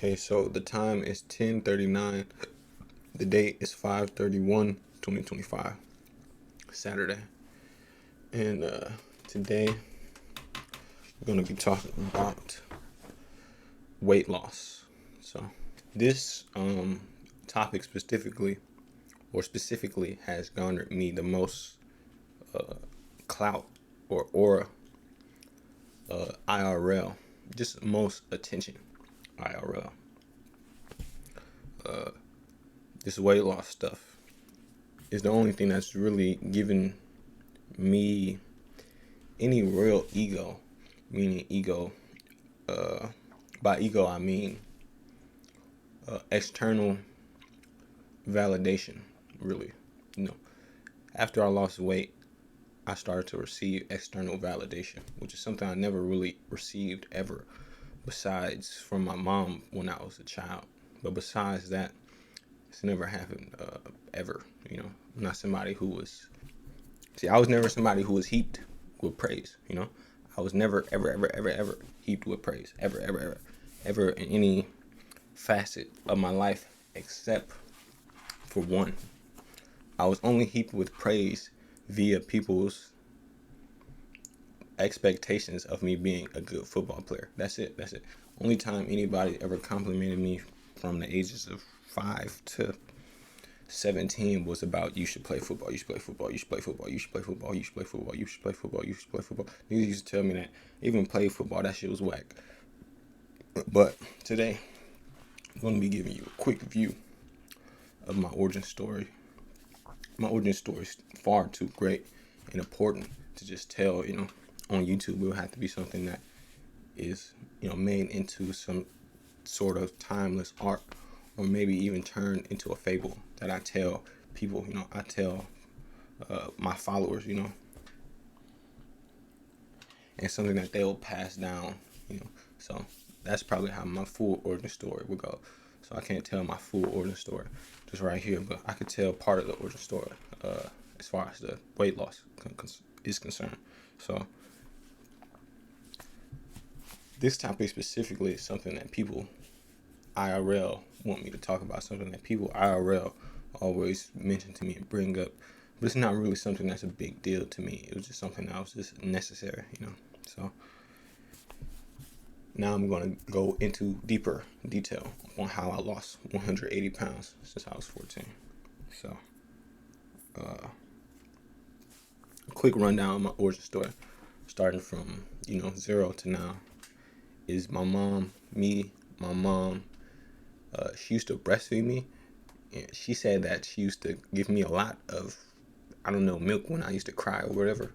Okay, so the time is 10:39. The date is 5/31, 2025, Saturday. And today we're going to be talking about weight loss. So this topic specifically has garnered me the most clout or aura, IRL, just most attention, IRL. This weight loss stuff is the only thing that's really given me any real ego, meaning ego. By ego, I mean external validation, really. You know, after I lost weight, I started to receive external validation, which is something I never really received ever, besides from my mom when I was a child. But besides that, it's never happened ever. I'm not somebody who was. See, I was never somebody who was heaped with praise. I was never, ever heaped with praise. Ever in any facet of my life except for one. I was only heaped with praise via people's expectations of me being a good football player. That's it. Only time anybody ever complimented me from the ages of 5 to 17 was about you should play football, you should play football, you should play football, you should play football, you should play football, you should play football, you should play football. Niggas used to tell me that even play football, that shit was whack. But today, I'm going to be giving you a quick view of my origin story. My origin story is far too great and important to just tell, on YouTube. It will have to be something that is, made into some sort of timeless art, or maybe even turned into a fable that I tell people, I tell my followers, and something that they'll pass down, So that's probably how my full origin story would go. So I can't tell my full origin story just right here, but I could tell part of the origin story as far as the weight loss is concerned. So this topic specifically is something that people IRL want me to talk about, something that people IRL always mention to me and bring up, but it's not really something that's a big deal to me. It was just something that was just necessary, So now I'm going to go into deeper detail on how I lost 180 pounds since I was 14. So, a quick rundown of my origin story, starting from, 0 to now, is my mom, she used to breastfeed me. And she said that she used to give me a lot of, milk when I used to cry or whatever.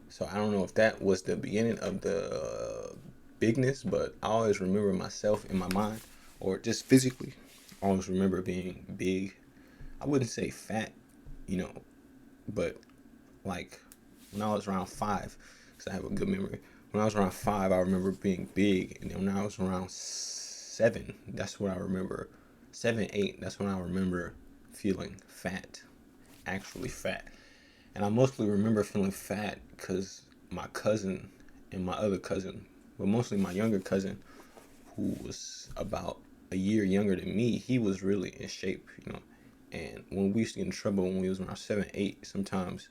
So I don't know if that was the beginning of the bigness, but I always remember myself in my mind, or just physically, I always remember being big. I wouldn't say fat, but like when I was around 5, because I have a good memory. When I was around 5, I remember being big, and then when I was around 7, that's what I remember. 7, 8, that's when I remember feeling fat, actually fat. And I mostly remember feeling fat because my cousin and my other cousin, but mostly my younger cousin, who was about a year younger than me, he was really in shape, And when we used to get in trouble when we was around 7, 8, sometimes,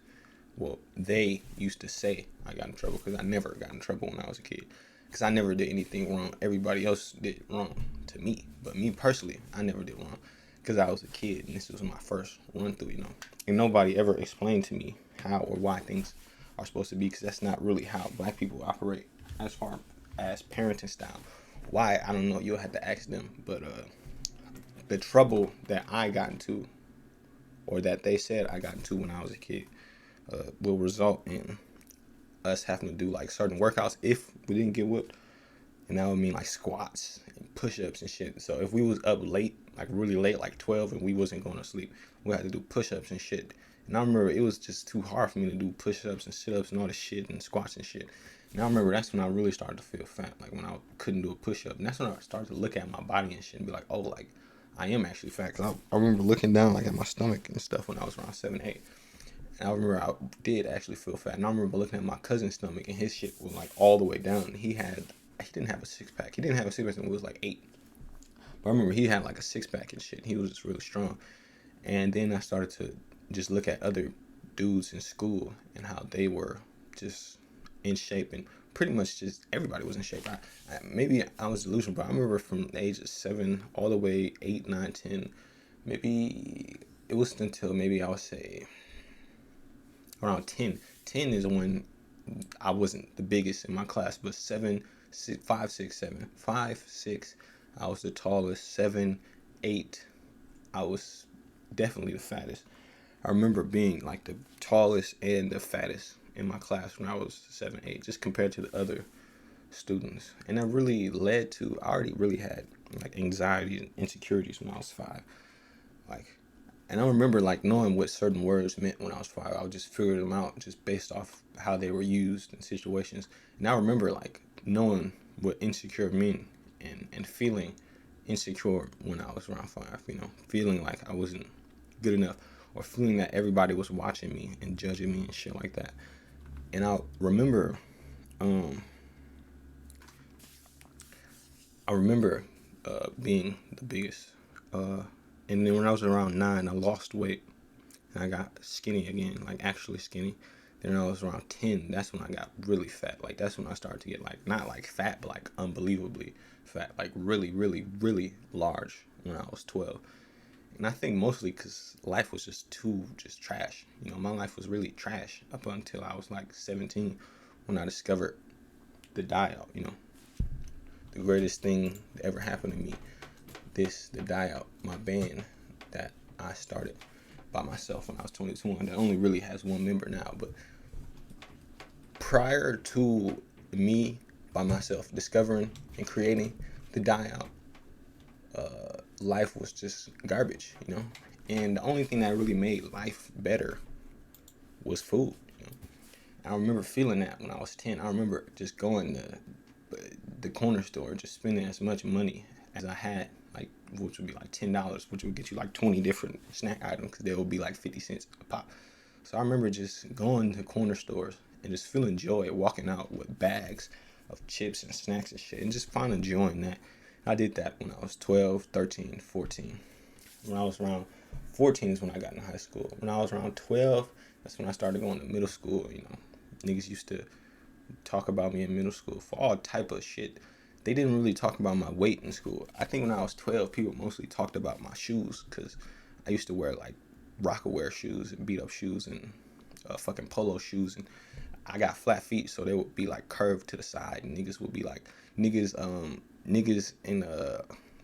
well, they used to say I got in trouble because I never got in trouble when I was a kid. Because I never did anything wrong. Everybody else did wrong to me. But me personally, I never did wrong. Because I was a kid and this was my first run through, And nobody ever explained to me how or why things are supposed to be. Because that's not really how black people operate as far as parenting style. Why, I don't know. You'll have to ask them. But the trouble that I got into, or that they said I got into when I was a kid, will result in us having to do like certain workouts if we didn't get whipped, and that would mean like squats and push-ups and shit. So if we was up late, like really late, like 12, and we wasn't going to sleep, we had to do push-ups and shit. And I remember it was just too hard for me to do push-ups and sit-ups and all this shit and squats and shit. And I remember that's when I really started to feel fat, like when I couldn't do a push-up. And that's when I started to look at my body and shit and be like, oh, like I am actually fat. Cause I remember looking down like at my stomach and stuff when I was around 7, 8. And I remember I did actually feel fat. And I remember looking at my cousin's stomach and his shit was like all the way down. He didn't have a six pack. He didn't have a six pack until he was like 8. I remember he had like a six pack and shit. He was just really strong. And then I started to just look at other dudes in school and how they were just in shape, and pretty much just everybody was in shape. Maybe I was delusional, but I remember from the age of 7 all the way 8, 9, 10, maybe it was until maybe I would say around 10. 10 is when I wasn't the biggest in my class, but 7, 6, 5, 6, 7, 5, 6, I was the tallest. 7, 8, I was definitely the fattest. I remember being like the tallest and the fattest in my class when I was 7, 8, just compared to the other students. And that really led to, I already really had like anxiety and insecurities when I was 5. Like, and I remember like knowing what certain words meant when I was 5. I would just figure them out just based off how they were used in situations. And I remember like knowing what insecure meant, and feeling insecure when I was around 5, feeling like I wasn't good enough, or feeling that everybody was watching me and judging me and shit like that. And I remember, um, being the biggest. And then when I was around 9, I lost weight and I got skinny again, like actually skinny. Then when I was around 10, that's when I got really fat. Like that's when I started to get like not like fat, but like unbelievably fat, like really, really, really large when I was 12. And I think mostly because life was just trash. My life was really trash up until I was like 17 when I discovered the die out. The greatest thing that ever happened to me. The die out, my band that I started by myself when I was 22, and that only really has one member now. But prior to me by myself discovering and creating the die out, life was just garbage. And the only thing that really made life better was food. I remember feeling that when I was 10. I remember just going to the corner store, just spending as much money as I had, like which would be like $10, which would get you like 20 different snack items because they would be like 50 cents a pop. So I remember just going to corner stores and just feeling joy walking out with bags of chips and snacks and shit, and just finding joy in that. I did that when I was 12, 13, 14. When I was around 14 is when I got into high school. When I was around 12, that's when I started going to middle school. Niggas used to talk about me in middle school for all type of shit. They didn't really talk about my weight in school. I think when I was 12, people mostly talked about my shoes because I used to wear like Rockaware shoes and beat up shoes and fucking polo shoes, and I got flat feet, so they would be like curved to the side, and niggas would be like niggas in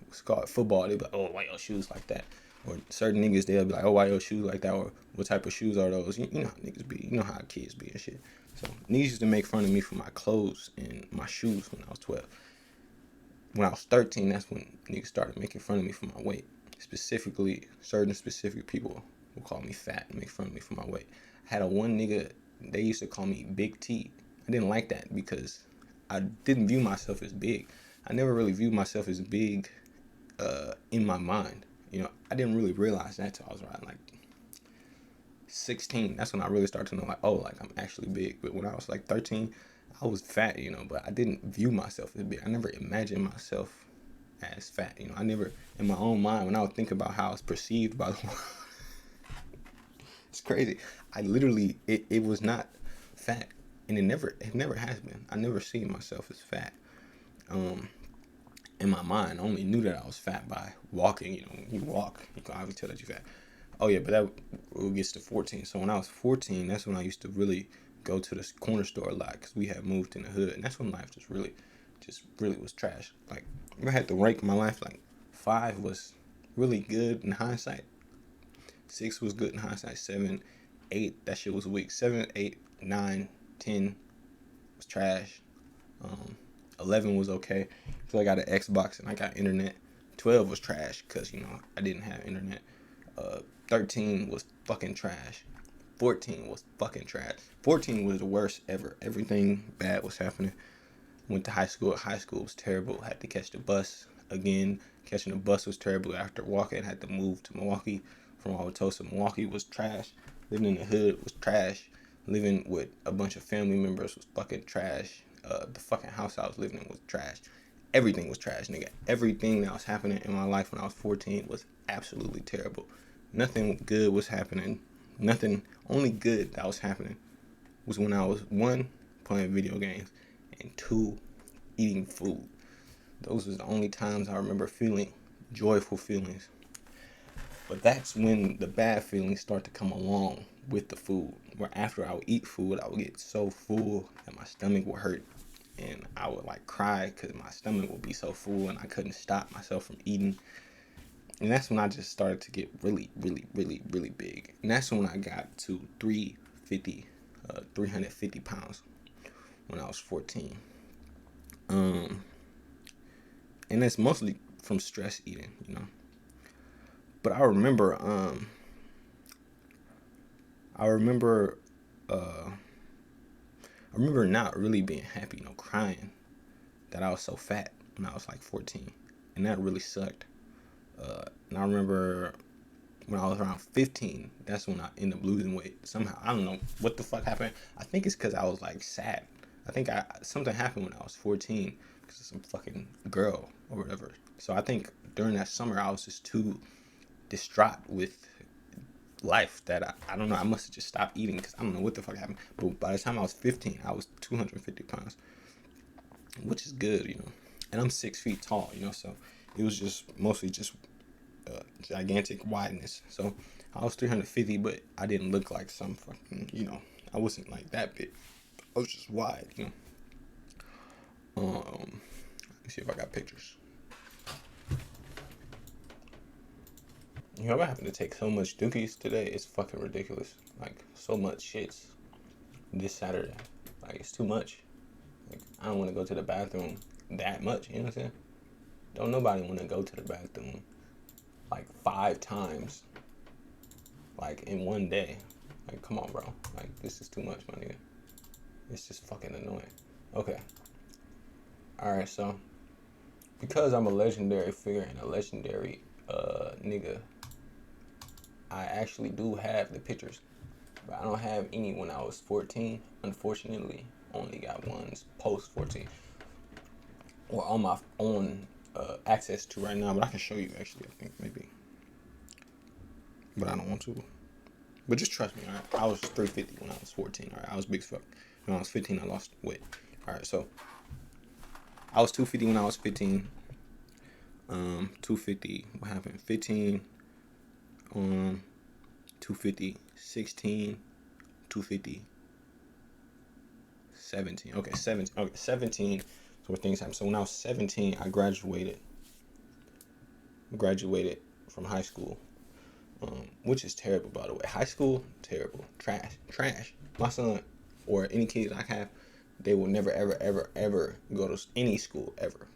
what's called football. They'd be like, oh, why your shoes like that? Or certain niggas, they'll be like, oh, why your shoes like that? Or what type of shoes are those? You know how niggas be. You know how kids be and shit. So niggas used to make fun of me for my clothes and my shoes when I was 12. When I was 13, that's when niggas started making fun of me for my weight. Specifically, certain specific people would call me fat and make fun of me for my weight. I had a one nigga, they used to call me Big T. I didn't like that because I didn't view myself as big. I never really viewed myself as big in my mind. I didn't really realize that till I was around like 16. That's when I really started to know like, oh, like I'm actually big. But when I was like 13, I was fat, but I didn't view myself as big. I never imagined myself as fat. I never, in my own mind, when I would think about how I was perceived by the world, it's crazy. I literally, it was not fat, and it never has been. I never seen myself as fat. In my mind, I only knew that I was fat by walking. When you walk, you can obviously tell that you're fat. Oh yeah, but that gets to 14. So when I was 14, that's when I used to really go to the corner store a lot because we had moved in the hood, and that's when life just really was trash. Like if I had to rank my life, like 5 was really good in hindsight, 6 was good in hindsight, 7, 8 that shit was weak, 7, 8, 9, 10 was trash. 11 was okay because I got an Xbox and I got internet. 12 was trash because I didn't have internet. 13 was fucking trash. 14 was fucking trash. 14 was the worst ever. Everything bad was happening. Went to high school. High school was terrible. Had to catch the bus again. Catching the bus was terrible. After walking, had to move to Milwaukee. From Wauwatosa, Milwaukee was trash. Living in the hood was trash. Living with a bunch of family members was fucking trash. The fucking house I was living in was trash. everything was trash, nigga. Everything that was happening in my life when I was 14 was absolutely terrible. Nothing good was happening. Nothing, only good that was happening was when I was, one, playing video games, and two, eating food. Those was the only times I remember feeling joyful feelings. But that's when the bad feelings start to come along with the food. Where after I would eat food, I would get so full that my stomach would hurt. And I would like cry because my stomach would be so full and I couldn't stop myself from eating. And that's when I just started to get really, really, really, really big. And that's when I got to 350 pounds when I was 14. And that's mostly from stress eating, you know. But I remember, I remember, uh, I remember not really being happy, you know, crying that I was so fat when I was like 14, and that really sucked. And I remember when I was around 15, that's when I ended up losing weight. Somehow, I don't know what the fuck happened. I think it's because I was like sad. I think something happened when I was 14 because of some fucking girl or whatever. So I think during that summer I was just too distraught with life that I don't know. I must have just stopped eating because I don't know what the fuck happened. But by the time I was 15, I was 250 pounds, which is good, you know. And I'm 6 feet tall, you know. So it was just mostly just gigantic wideness. So I was 350, but I didn't look like some fucking, you know, I wasn't like that big. I was just wide, you know. Let me see if I got pictures. You know, I happen to take so much dookies today. It's fucking ridiculous. Like, so much shits this Saturday. Like, it's too much. Like, I don't want to go to the bathroom that much, you know what I'm saying? Don't nobody want to go to the bathroom like 5 times, like, in one day. Like, come on, bro. Like, this is too much, my nigga. It's just fucking annoying. Okay. Alright, so, because I'm a legendary figure and a legendary nigga, I actually do have the pictures, but I don't have any when I was 14. Unfortunately, only got ones post 14 or on my own access to right now. But I can show you actually. I think maybe, but I don't want to. But just trust me. All right, I was 350 when I was 14. All right, I was big as fuck. When I was 15, I lost weight. All right, so I was 250 when I was 15. 250. What happened? 15. 250, 16, 250, 17. Okay, 17. Okay, 17 is where things happen. So when I was 17, I graduated from high school, which is terrible, by the way. High school, terrible. Trash. My son, or any kids I have, they will never, ever, ever, ever go to any school, ever.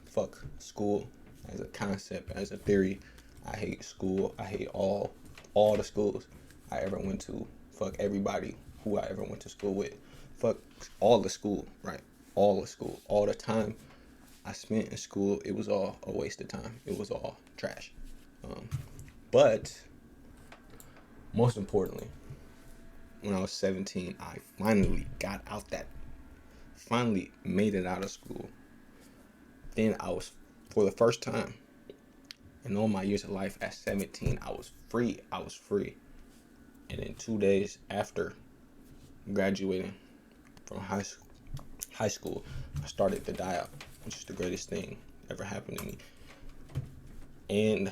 Fuck school as a concept, as a theory. I hate school. I hate all the schools I ever went to. Fuck everybody who I ever went to school with. Fuck all the school, right? All the school. All the time I spent in school, it was all a waste of time. It was all trash. But most importantly, when I was 17, I finally finally made it out of school. Then I was, for the first time in all my years of life, at 17, I was free. And then 2 days after graduating from high school, I started the diet, which is the greatest thing ever happened to me. And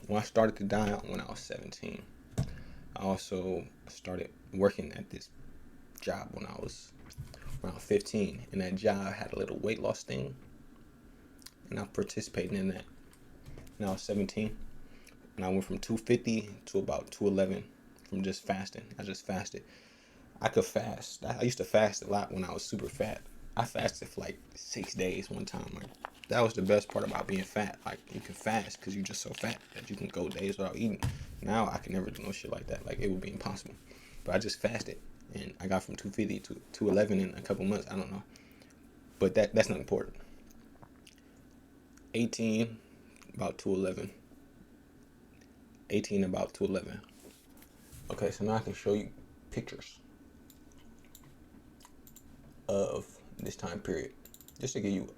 when I started the diet when I was 17, I also started working at this job when I was around 15. And that job had a little weight loss thing. And I participated in that when I was 17. And I went from 250 to about 211 from just fasting. I just fasted. I could fast. I used to fast a lot when I was super fat. I fasted for like 6 days one time. Like, that was the best part about being fat. Like, you can fast because you're just so fat that you can go days without eating. Now I can never do no shit like that. Like, it would be impossible. But I just fasted, and I got from 250 to 211 in a couple months. I don't know, but that's not important. 18, about 211. 18, about 211. Okay, so now I can show you pictures of this time period, just to give you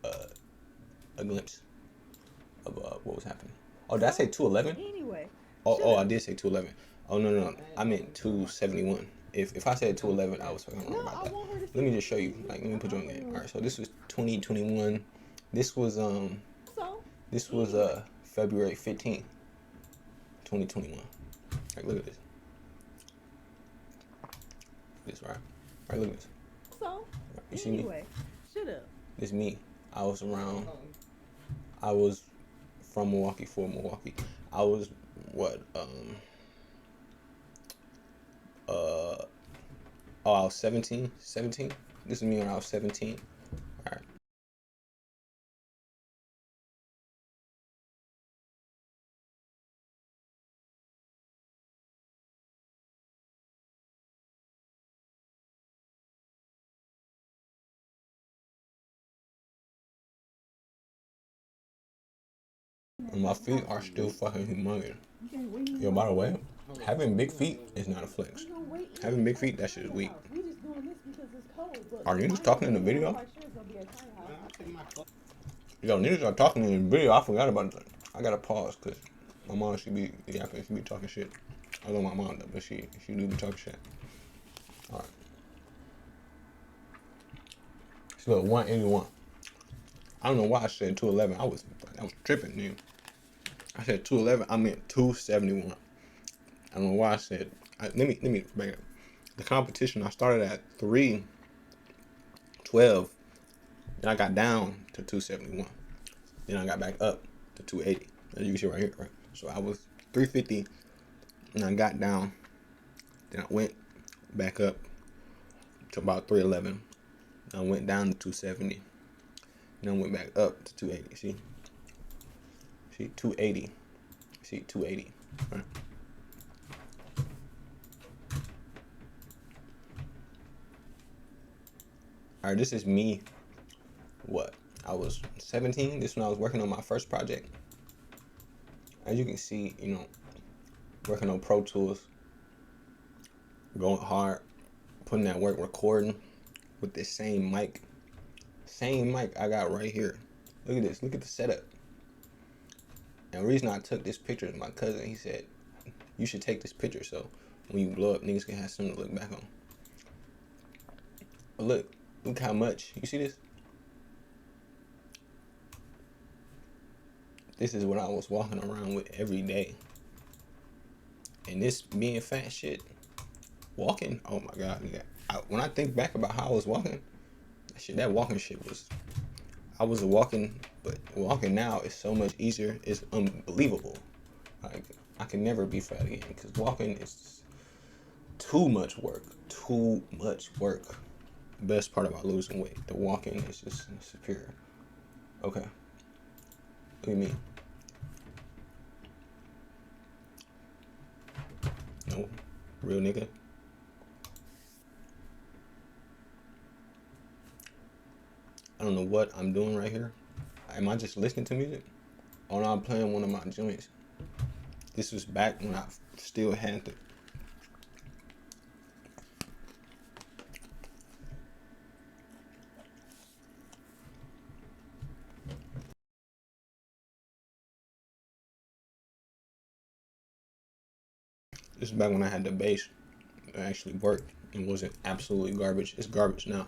a glimpse of what was happening. Oh, did I say 211? Anyway. Oh, I did say 211. Oh no, I meant 271. If I said 211, I was fucking wrong about that. Let me just show you. Like, let me put you on there. All right, so this was 2021. This was February 15th, 2021. Like, look at this. This right. Right, look at this. So You see me? anyway, shut up. This me. I was from Milwaukee, for Milwaukee. I was what I was 17. This is me when I was 17. All right. And my feet are still fucking humongous. Yo, by the way, having big feet is not a flex. Having big feet, that shit is weak. Are niggas talking in the video? Yo, niggas are talking in the video. I forgot about that. I gotta pause because my mom, she be yapping, she be talking shit. I love my mom though, but she do be talking shit. Alright. So look, 181. I don't know why I said 211. I was tripping, dude. I said 211. I meant 271. I don't know why I said. Let me back up. The competition, I started at 312. Then I got down to 271. Then I got back up to 280. As you can see right here, right? So I was 350, and I got down. Then I went back up to about 311. Then I went down to 270. Then I went back up to 280. See, 280. See, 280. Right? All right, this is me. What? I was 17. This is when I was working on my first project. As you can see, you know, working on Pro Tools, going hard, putting that work, recording with this same mic I got right here. Look at this. Look at the setup. And the reason I took this picture is my cousin. He said, you should take this picture so when you blow up, niggas can have something to look back on. But look how much. You see this? This is what I was walking around with every day. And this being fat shit, walking, oh my God. When I think back about how I was walking, that walking shit was, I was walking, but walking now is so much easier. It's unbelievable. Like, I can never be fat again because walking is too much work. The best part about losing weight, the walking is just superior. Okay. Look at me. No, real nigga. I don't know what I'm doing right here. Am I just listening to music? Or no, I'm playing one of my joints. This was back when I still had the. This is back when I had the bass that actually worked and wasn't absolutely garbage. It's garbage now.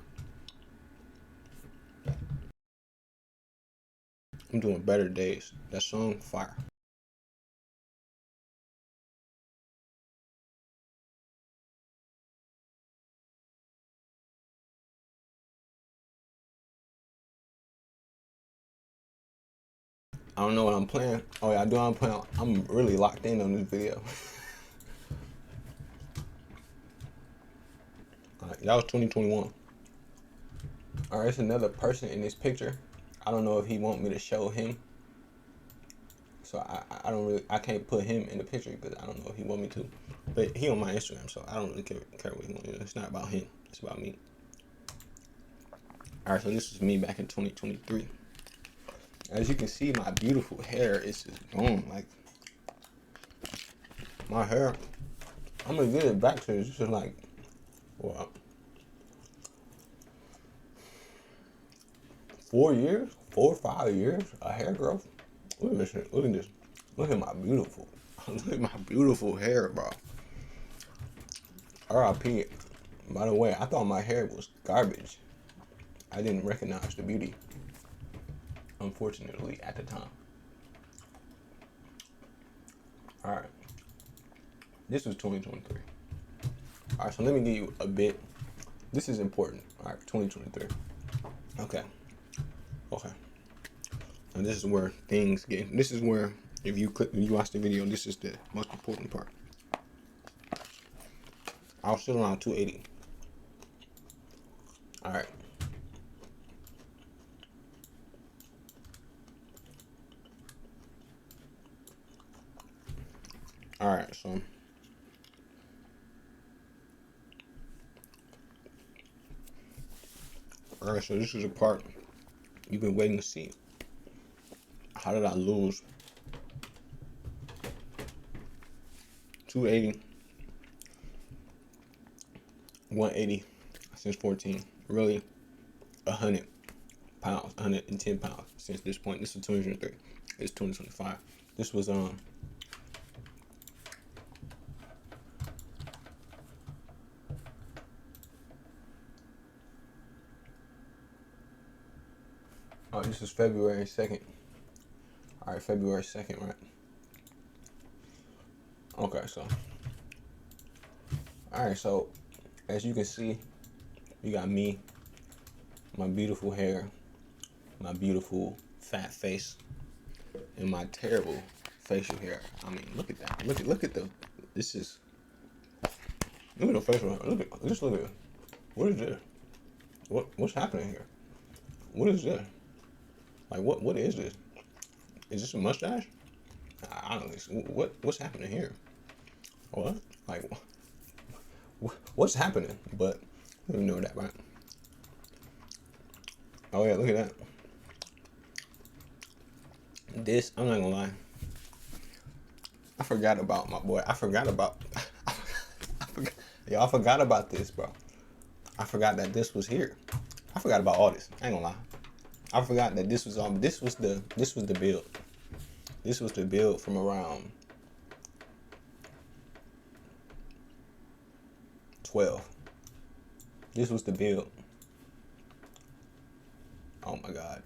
I'm doing better days. That song, fire. I don't know what I'm playing. Oh yeah, I do. I'm playing. I'm really locked in on this video. Alright, that was 2021. Alright, it's another person in this picture. I don't know if he want me to show him. So I can't put him in the picture because I don't know if he want me to. But he on my Instagram, so I don't really care what he wants. It's not about him. It's about me. Alright, so this is me back in 2023. As you can see, my beautiful hair is just gone. Like, my hair, I'm gonna get it back to it's just like, well, 4 years? 4 or 5 years of hair growth. Look at this shit. Look at this. Look at my beautiful. Look at my beautiful hair, bro. R.I.P. By the way, I thought my hair was garbage. I didn't recognize the beauty, unfortunately, at the time. Alright. This was 2023. Alright, so let me give you a bit. This is important. Alright, 2023. Okay. And this is where things get. This is where, if you watch the video, this is the most important part. I was still around 280. Alright. Alright, so this is a part you've been waiting to see. How did I lose 280, 180 since 14? Really, 100 pounds, 110 pounds since this point. This is 2003. It's 2025. This was oh, this is February 2nd. Alright, February 2nd, right? Okay, so. Alright, so as you can see, you got me, my beautiful hair, my beautiful fat face, and my terrible facial hair. I mean, look at that. Look at the. This is. Look at the facial hair. Look at it. What is this? What's happening here? What is this? Like what is this? Is this a mustache? I don't know. What's happening here? What? Like what's happening? But you know that, right? Oh yeah, look at that. This, I'm not gonna lie. I forgot about my boy. I forgot about I forgot about this, bro. I forgot that this was here. I forgot about all this. I ain't gonna lie. I forgot that this was this was the build. This was the build from around 12. This was the build. Oh my god.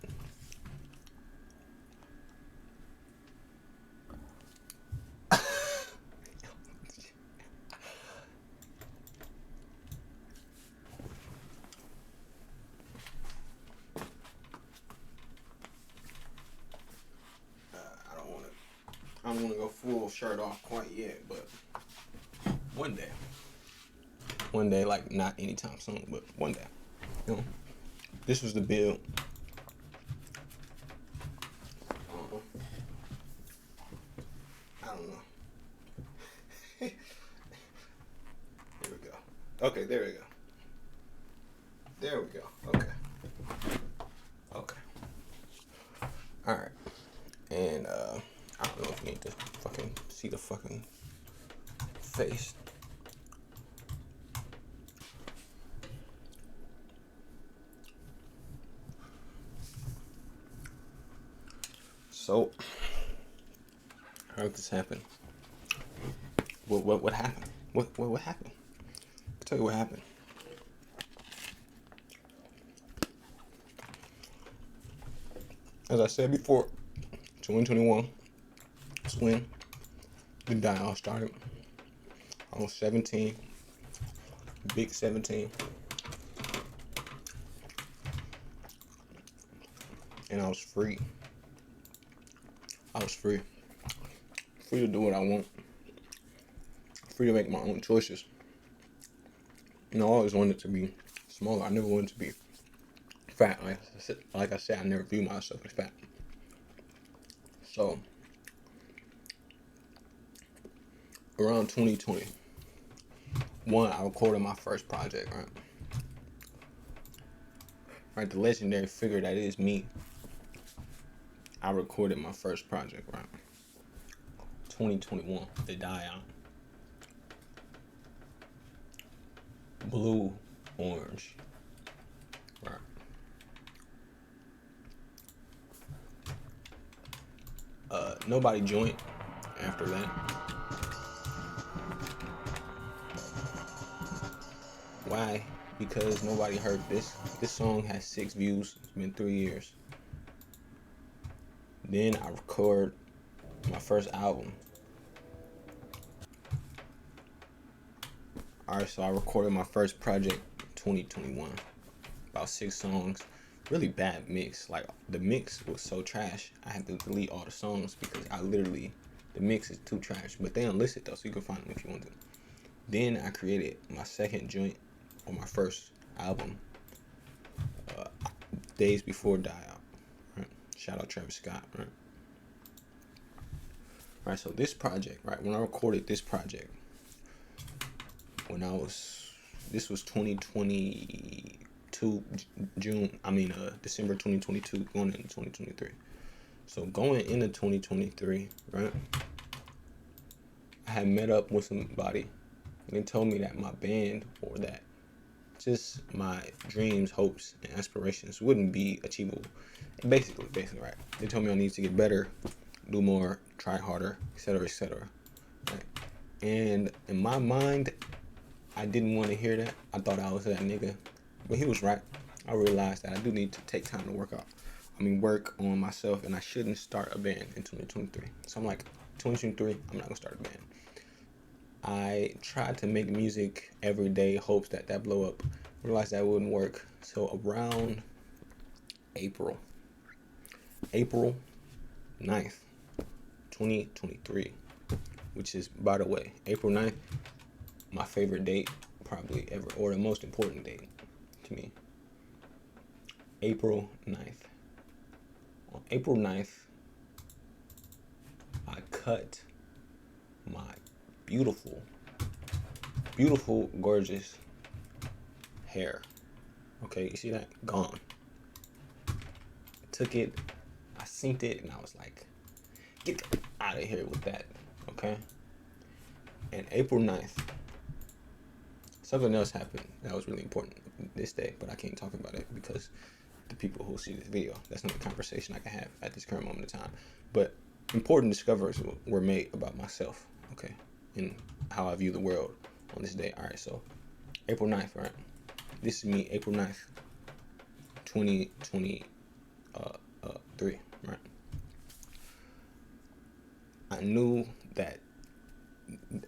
I don't want to go full shirt off quite yet, but one day. One day, like not anytime soon, but one day. You know, this was the build. I don't know. Here we go. Okay, there we go. There we go. Okay. Okay. All right. And I don't know if you need to fucking see the fucking face. So, how did this happen? What happened? What happened? I'll tell you what happened. As I said before, 2021 is when the dial started. I was 17, big 17, and I was free. I was free. Free to do what I want. Free to make my own choices. You know, I always wanted to be smaller. I never wanted to be fat. Like I said, I never view myself as fat. So, around 2021, I recorded my first project, right? Right, the legendary figure that is me. I recorded my first project, right? 2021, The Die-On. Blue, orange. Right. nobody joined after that. Why? Because nobody heard this. This song has 6 views. It's been 3 years. Then I record my first album. Alright, so I recorded my first project 2021. About 6 songs. Really bad mix. Like, the mix was so trash, I had to delete all the songs because the mix is too trash. But they unlisted though, so you can find them if you want to. Then I created my second joint on my first album, Days Before Die Out. Right? Shout out Travis Scott. Right, so this project, right, when I recorded this project, this was 2022, December 2022, going into 2023. So going into 2023, right, I had met up with somebody, and they told me that my band, or that just my dreams, hopes, and aspirations wouldn't be achievable. Basically, right. They told me I need to get better, do more, try harder, etc., etc. Right? And in my mind, I didn't want to hear that. I thought I was that nigga, but he was right. I realized that I do need to take time to work on myself, and I shouldn't start a band in 2023. So I'm like, 2023, I'm not gonna start a band. I tried to make music every day, hopes that blow up. Realized that wouldn't work. So around April 9th, 2023, which is, by the way, April 9th, my favorite date probably ever, or the most important date to me. April 9th. On April 9th, I cut my beautiful, gorgeous hair. Okay, you see that? Gone. Took it, I synced it, and I was like, get out of here with that, okay? And April 9th, something else happened that was really important this day, but I can't talk about it because the people who see this video, that's not a conversation I can have at this current moment in time. But important discoveries were made about myself, okay, and how I view the world on this day. All right, so April 9th, right? This is me, April 9th, 2023, right? I knew that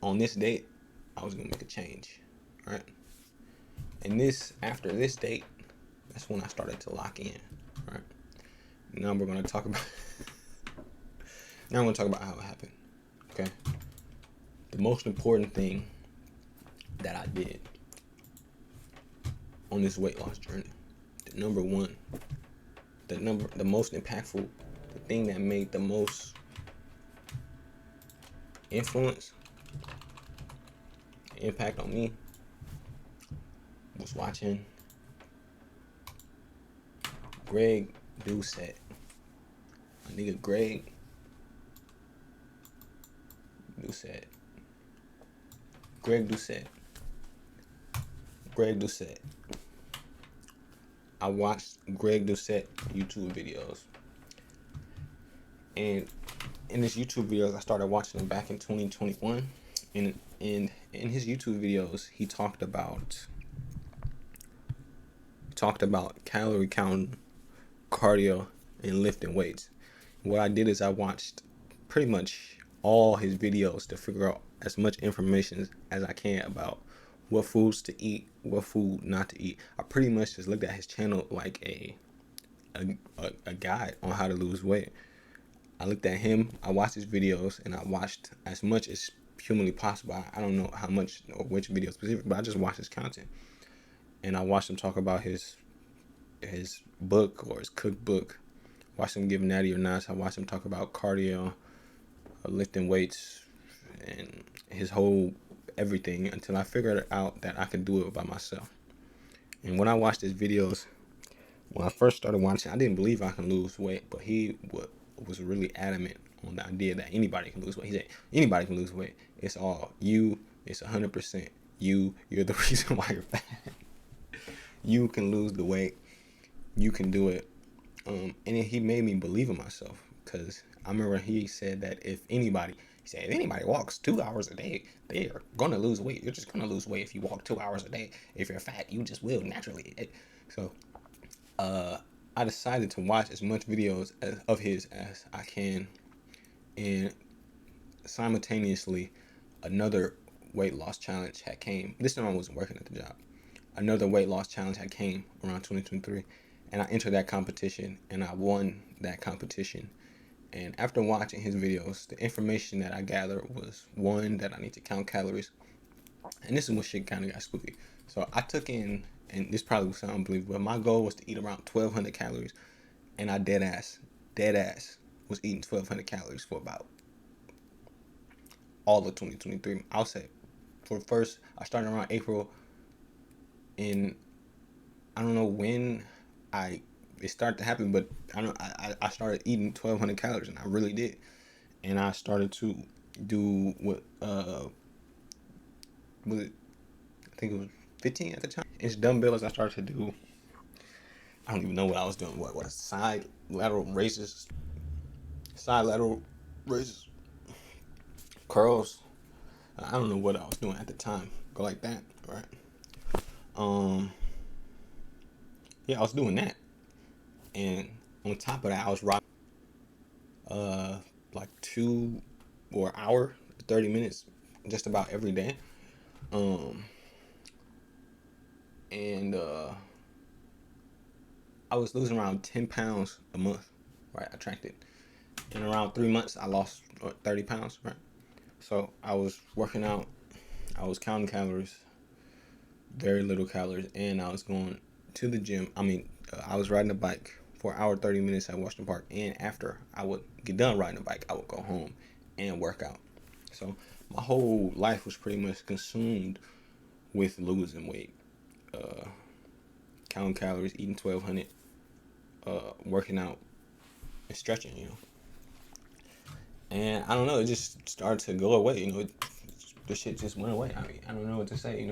on this date, I was gonna make a change, right? And after this date, that's when I started to lock in, right? Now we're gonna talk about how it happened, okay? The most important thing that I did on this weight loss journey, the most impactful, the thing that made the most influence, impact on me, was watching Greg Doucette. My nigga Greg Doucette. I watched Greg Doucette YouTube videos. And in his YouTube videos, I started watching them back in 2021. And in his YouTube videos, he talked about calorie counting, cardio, and lifting weights. What I did is I watched pretty much all his videos to figure out as much information as I can about what foods to eat, what food not to eat. I pretty much just looked at his channel like a guide on how to lose weight. I looked at him, I watched his videos, and I watched as much as humanly possible. I don't know how much or which video specific, but I just watched his content. And I watched him talk about his book or his cookbook. Watched him give natty or nots. I watched him talk about cardio, lifting weights, and his whole everything until I figured out that I could do it by myself. And when I watched his videos, when I first started watching, I didn't believe I can lose weight, but he was really adamant on the idea that anybody can lose weight. He said, anybody can lose weight. It's all you. It's 100% you. You're the reason why you're fat. You can lose the weight. You can do it. And he made me believe in myself because I remember he said that if anybody walks 2 hours a day, they are gonna lose weight. You're just gonna lose weight if you walk 2 hours a day. If you're fat, you just will naturally. So, I decided to watch as much videos of his as I can, and simultaneously, another weight loss challenge had came. This time I wasn't working at the job. Another weight loss challenge had came around 2023, and I entered that competition and I won that competition. And after watching his videos, the information that I gathered was one, that I need to count calories, and this is when shit kind of got spooky. So I took in, and this probably will sound unbelievable, but my goal was to eat around 1,200 calories, and I dead ass was eating 1,200 calories for about all of 2023. I'll say for first, I started around April, and I don't know when I it started to happen, but I started eating 1,200 calories, and I really did, and I started to do what was it, I think it was 15 at the time. It's dumbbells. I started to do. I don't even know what I was doing. What side lateral raises, curls. I don't know what I was doing at the time. Go like that, right? Um, yeah, I was doing that, and on top of that, I was rocking uh like 2 or hour, 30 minutes, just about every day. Um, and I was losing around 10 pounds a month, right? I tracked it. In around 3 months, I lost 30 pounds, right? So I was working out, I was counting calories, very little calories, and I was going to the gym. I was riding a bike for an hour, 30 minutes at Washington Park, and after I would get done riding a bike, I would go home and work out. So my whole life was pretty much consumed with losing weight, uh, counting calories, eating 1,200, working out, and stretching, And I don't know, it just started to go away, the shit just went away. I don't know what to say,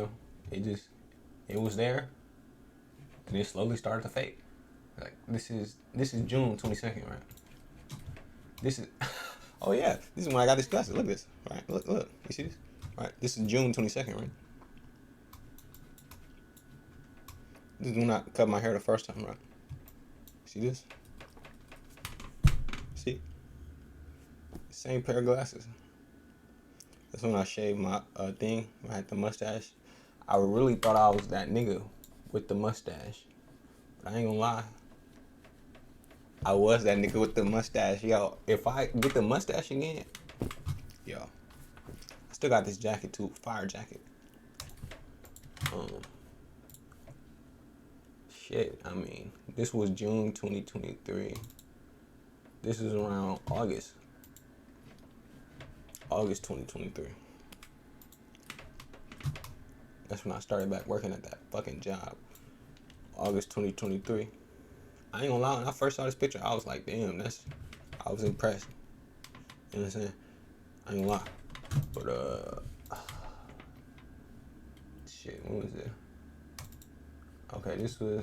it was there, and it slowly started to fade. Like this is June 22nd, right? This is oh yeah, this is when I got this glasses. Look at this, right? Look, you see this? Right, this is June 22nd, right? This is when I cut my hair the first time, right? See this? See, same pair of glasses. That's when I shaved my thing. I had the mustache. I really thought I was that nigga with the mustache. But I ain't gonna lie. I was that nigga with the mustache. Yo, if I get the mustache again, yo, I still got this jacket too, fire jacket. Um, shit, this was June 2023. This is around August 2023. That's when I started back working at that fucking job. August 2023. I ain't gonna lie, when I first saw this picture, I was like, damn, I was impressed. You know what I'm saying? I ain't gonna lie. But, shit, when was it? Okay, this was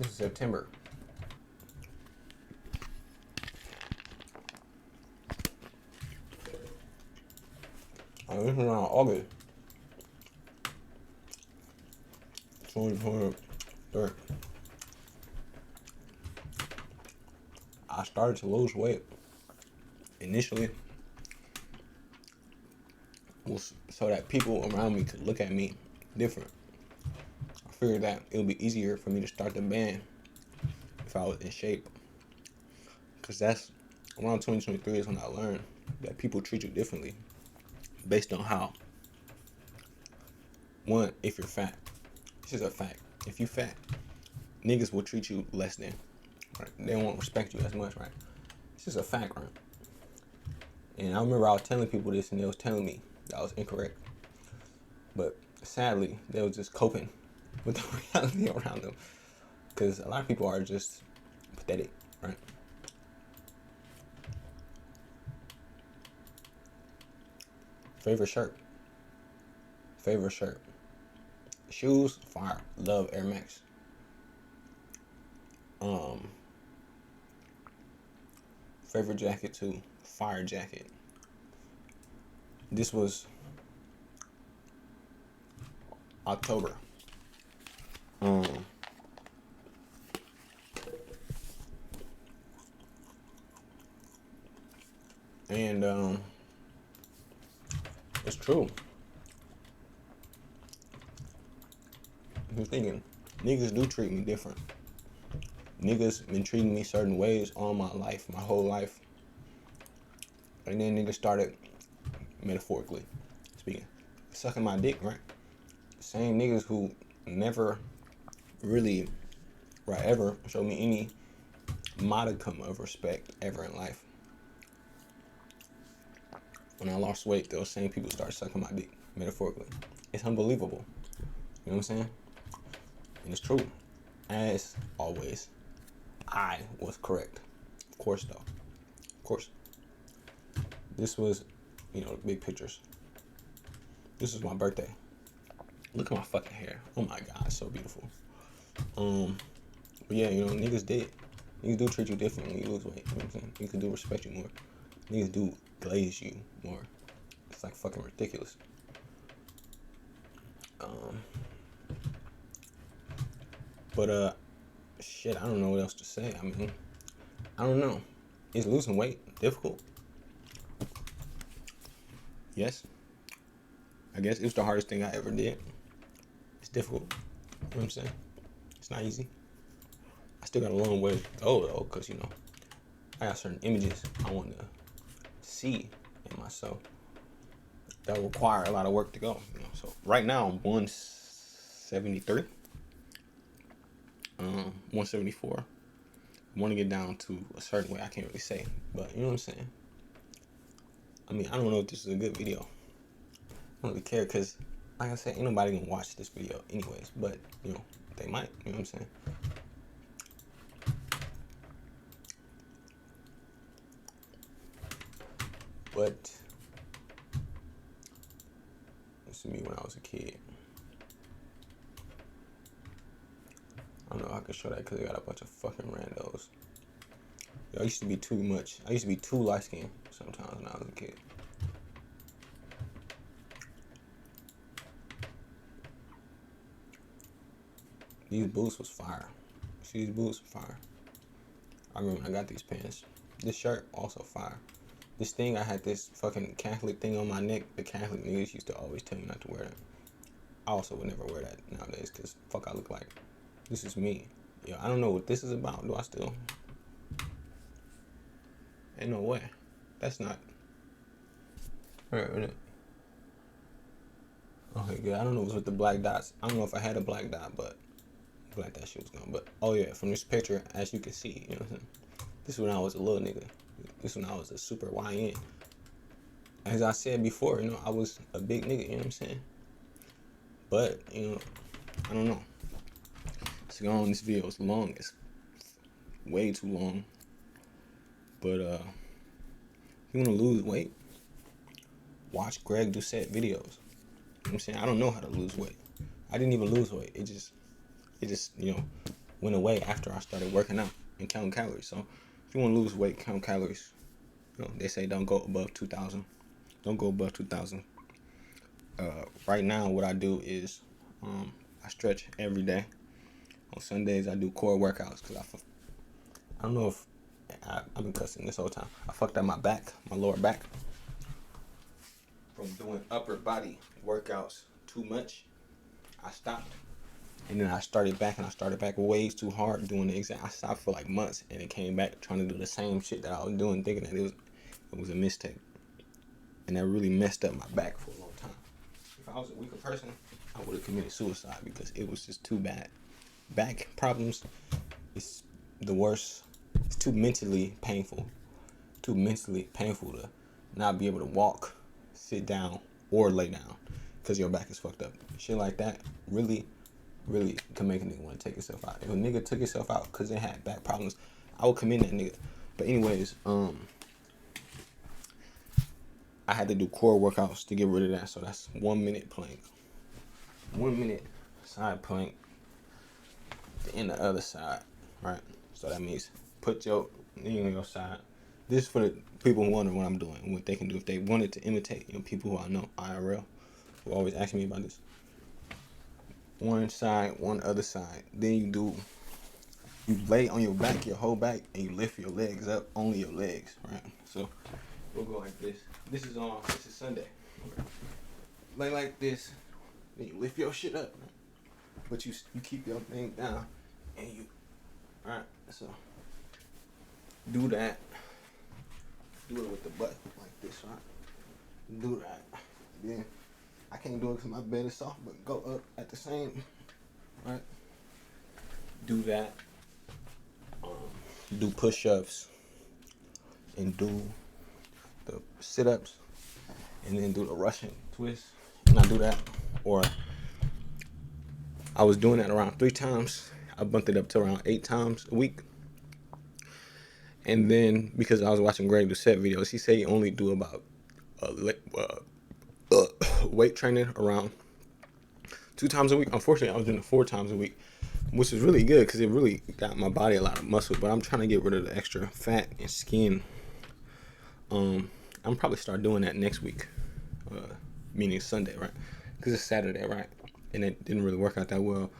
September. This was around August 2023. I started to lose weight. Initially, was so that people around me could look at me different. I figured that it would be easier for me to start the band if I was in shape. Because that's around 2023 is when I learned that people treat you differently based on how, one, if you're fat. This is a fact. If you fat, niggas will treat you less than, right? They won't respect you as much, right? This is a fact, right? And I remember I was telling people this and they was telling me that I was incorrect. But sadly, they was just coping with the reality around them. Because a lot of people are just pathetic, right? Favorite shirt. Shoes, fire. Love Air Max. favorite jacket too, fire jacket. This was October. Um, and it's true. I'm thinking, niggas do treat me different. Niggas been treating me certain ways all my life, my whole life. And then niggas started, metaphorically speaking, sucking my dick, right? Same niggas who never really, right, ever showed me any modicum of respect ever in life. When I lost weight, those same people started sucking my dick, metaphorically. It's unbelievable. You know what I'm saying? And it's true. As always, I was correct. Of course, though. Of course. This was, big pictures. This was my birthday. Look at my fucking hair. Oh my God, it's so beautiful. But yeah, niggas did. Niggas do treat you different when you lose weight. You know what I'm saying? Niggas do respect you more. Niggas do glaze you more. It's like fucking ridiculous. But shit, I don't know what else to say. I mean, I don't know. Is losing weight difficult? Yes. I guess it was the hardest thing I ever did. It's difficult. You know what I'm saying? It's not easy. I still got a long way to go though, because I got certain images I want to see in myself that require a lot of work to go. So right now I'm 173, 174. I want to get down to a certain way. I can't really say, but you know what I'm saying. I mean, I don't know if this is a good video. I don't really care because, like I said, ain't nobody gonna watch this video anyways. But they might. You know what I'm saying. But this is me when I was a kid. I don't know how I can show that because I got a bunch of fucking randos. I used to be too much. I used to be too light skinned sometimes when I was a kid. These boots was fire. See, these boots were fire. I remember when I got these pants. This shirt also fire. This thing, I had this fucking Catholic thing on my neck. The Catholic niggas used to always tell me not to wear that. I also would never wear that nowadays because fuck I look like. This is me. Yo, I don't know what this is about. Do I still? Ain't no way. That's not. Okay, good. I don't know what's with the black dots. I don't know if I had a black dot, but glad that shit was gone. But oh yeah, from this picture, as you can see, what I'm saying? This is when I was a little nigga. This is when I was a super YN. As I said before, I was a big nigga, you know what I'm saying? But, I don't know. So on, this video is long. It's way too long. But if you wanna lose weight, watch Greg Doucette videos. You know what I'm saying? I don't know how to lose weight. I didn't even lose weight. It just went away after I started working out and counting calories. So if you want to lose weight, count calories. They say don't go above 2,000. Don't go above 2,000. Right now, what I do is I stretch every day. On Sundays, I do core workouts because I don't know if I've been cussing this whole time. I fucked up my back, my lower back, from doing upper body workouts too much. I stopped. And then I started back way too hard doing the exact. I stopped for like months and it came back trying to do the same shit that I was doing, thinking that it was a mistake. And that really messed up my back for a long time. If I was a weaker person, I would have committed suicide because it was just too bad. Back problems is the worst. It's too mentally painful. Too mentally painful to not be able to walk, sit down, or lay down because your back is fucked up. Shit like that really can make a nigga want to take himself out. If a nigga took himself out because they had back problems, I would commend that nigga. But anyways, I had to do core workouts to get rid of that. So that's 1 minute plank, 1 minute side plank, then the other side, right? So that means put your knee on your side, This is for the people who wonder what I'm doing and what they can do if they wanted to imitate, people who I know IRL who always ask me about this. One side, one other side. Then you lay on your back, your whole back, and you lift your legs up, only your legs, right? So we'll go like this. This is Sunday. Lay like this, then you lift your shit up, right? But you keep your thing down, and alright, so do that. Do it with the butt like this, right? Do that. Then I can't do it because my bed is soft, but go up at the same, right? Do that. Do push-ups and do the sit-ups, and then do the Russian twist. And I do that, or I was doing that around 3 times. I bumped it up to around 8 times a week. And then because I was watching Greg Doucette videos, he said he only do about weight training around 2 times a week. Unfortunately, I was doing it 4 times a week, which is really good because it really got my body a lot of muscle. But I'm trying to get rid of the extra fat and skin. I'm probably start doing that next week, meaning Sunday, right? Because it's Saturday, right? And it didn't really work out that well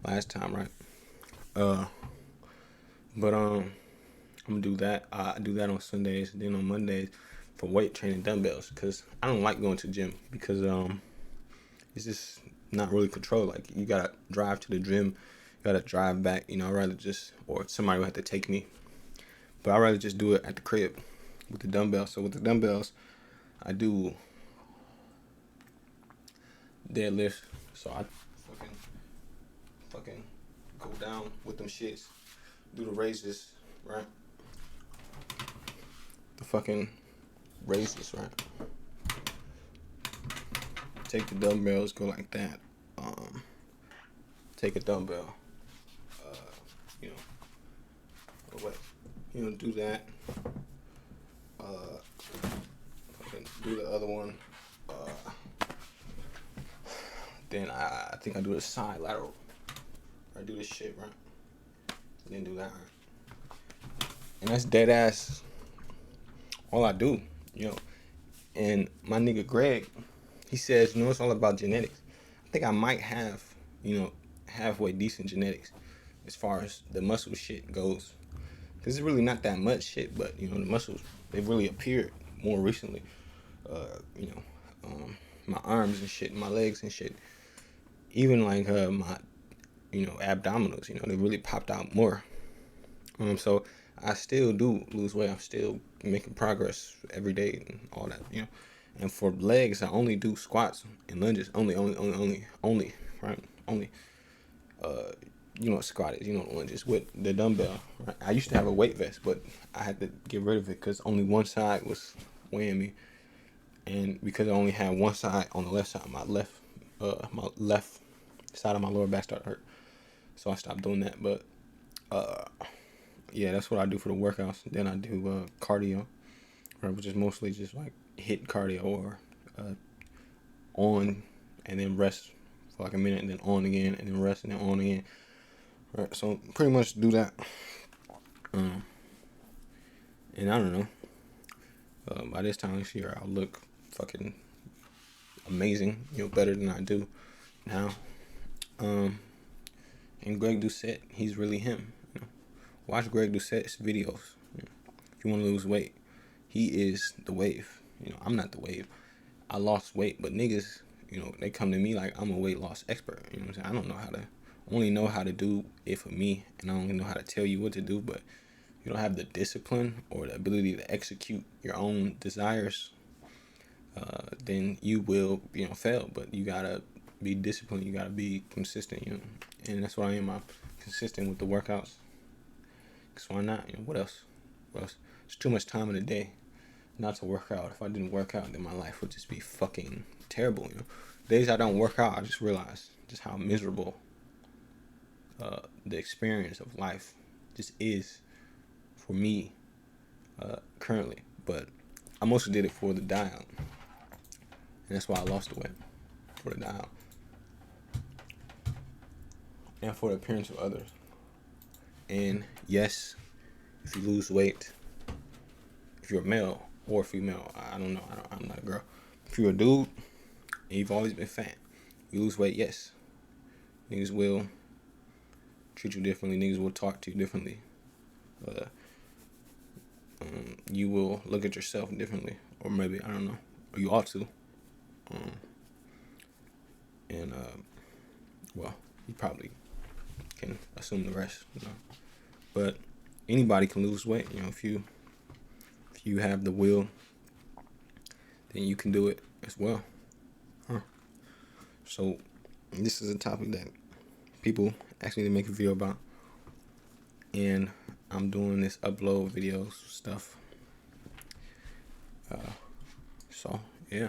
last time, right? But I'm gonna do that. I do that on Sundays. Then on Mondays for weight training dumbbells, because I don't like going to the gym because it's just not really controlled. Like you gotta drive to the gym, you gotta drive back. I'd rather just, or somebody would have to take me. But I'd rather just do it at the crib with the dumbbells. So with the dumbbells, I do deadlift. So I fucking go down with them shits, do the raises, right? The fucking raises, right? Take the dumbbells, go like that. Take a dumbbell, do that. Do the other one. Then I think I do the side lateral. I do this shit, right? And then do that, right? And that's dead ass all I do, And my nigga Greg, he says, it's all about genetics. I think I might have, halfway decent genetics as far as the muscle shit goes. Because it's really not that much shit, but, the muscles, they've really appeared more recently. My arms and shit, my legs and shit. Even like my, abdominals, they really popped out more. So I still do lose weight. I'm still making progress every day and all that, And for legs, I only do squats and lunges. Only, right? Only. Squat is, lunges with the dumbbell. Right? I used to have a weight vest, but I had to get rid of it because only one side was weighing me. And because I only had one side on the left side, my left side of my lower back started to hurt. So I stopped doing that. But yeah, that's what I do for the workouts. Then I do cardio, right, which is mostly just like hit cardio or on and then rest for like a minute and then on again and then rest and then on again. Right, so pretty much do that. And I don't know. By this time this year, I'll look fucking amazing, better than I do now. And Greg Doucette, he's really him. Watch Greg Doucette's videos. If you want to lose weight, he is the wave. I'm not the wave. I lost weight, but niggas, they come to me like I'm a weight loss expert. You know what I'm saying? I don't know how to, only know how to do it for me, and I don't know how to tell you what to do, but you don't have the discipline or the ability to execute your own desires, then you will, fail. But you gotta be disciplined. You gotta be consistent, and that's what I am. I'm consistent with the workouts. Cause why not? What else? It's too much time in the day not to work out. If I didn't work out, then my life would just be fucking terrible. Days I don't work out, I just realize just how miserable the experience of life just is for me currently. But I mostly did it for the dial, and that's why I lost the weight, for the dial and for the appearance of others. And yes, if you lose weight, if you're a male or female, I don't know. I'm not a girl. If you're a dude and you've always been fat, you lose weight, yes. Niggas will treat you differently. Niggas will talk to you differently. You will look at yourself differently, or maybe I don't know, or you ought to. And well, you probably can assume the rest, you know. But anybody can lose weight, you know. If you have the will, then you can do it as well. So this is a topic that people ask me to make a video about, and I'm doing this upload videos stuff. So yeah.